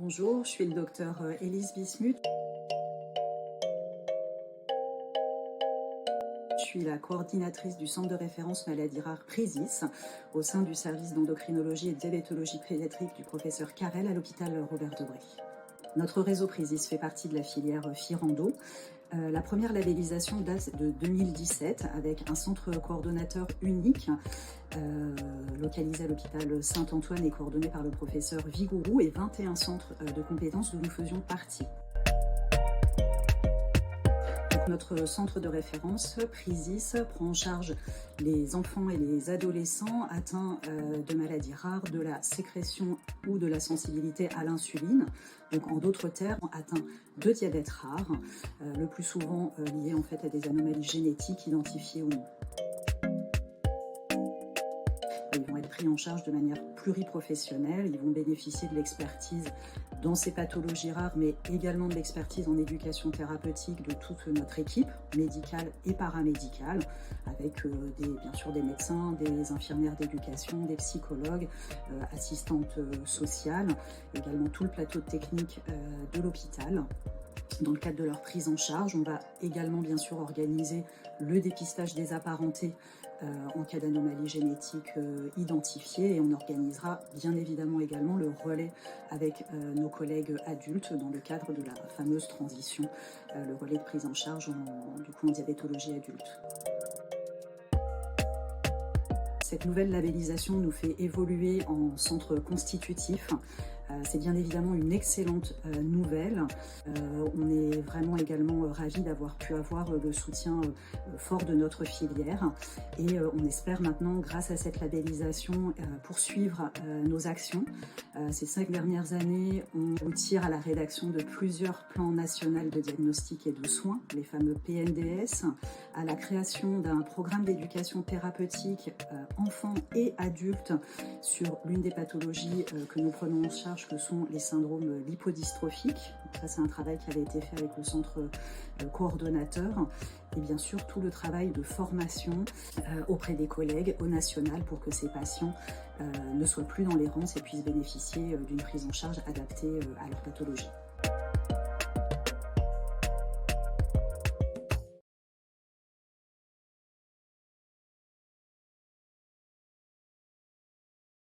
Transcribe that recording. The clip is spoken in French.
Bonjour, je suis le docteur Élise Bismuth. Je suis la coordinatrice du centre de référence maladies rares PRISIS au sein du service d'endocrinologie et de diabétologie pédiatrique du professeur Carrel à l'hôpital Robert Debré. Notre réseau PRISIS fait partie de la filière FIRANDO. La première labellisation date de 2017 avec un centre coordonnateur unique localisé à l'hôpital Saint-Antoine et coordonné par le professeur Vigourou et 21 centres de compétences dont nous faisions partie. Notre centre de référence, PRISIS, prend en charge les enfants et les adolescents atteints de maladies rares, de la sécrétion ou de la sensibilité à l'insuline. Donc en d'autres termes, atteints de diabète rare, le plus souvent liés en fait à des anomalies génétiques identifiées ou non. Ils vont être pris en charge de manière pluriprofessionnelle, ils vont bénéficier de l'expertise dans ces pathologies rares, mais également de l'expertise en éducation thérapeutique de toute notre équipe médicale et paramédicale, avec bien sûr des médecins, des infirmières d'éducation, des psychologues, assistantes sociales, également tout le plateau technique de l'hôpital. Dans le cadre de leur prise en charge, on va également bien sûr organiser le dépistage des apparentés en cas d'anomalie génétique identifiée et on organisera bien évidemment également le relais avec nos collègues adultes dans le cadre de la fameuse transition, le relais de prise en charge en diabétologie adulte. Cette nouvelle labellisation nous fait évoluer en centre constitutif. C'est bien évidemment une excellente nouvelle. On est vraiment également ravis d'avoir pu avoir le soutien fort de notre filière et on espère maintenant, grâce à cette labellisation, poursuivre nos actions. Ces 5 dernières années, on tire à la rédaction de plusieurs plans nationaux de diagnostic et de soins, les fameux PNDS, à la création d'un programme d'éducation thérapeutique enfants et adultes sur l'une des pathologies que nous prenons en charge, que sont les syndromes lipodystrophiques. Ça, c'est un travail qui avait été fait avec le centre coordonnateur. Et bien sûr, tout le travail de formation auprès des collègues au national pour que ces patients ne soient plus dans l'errance et puissent bénéficier d'une prise en charge adaptée à leur pathologie.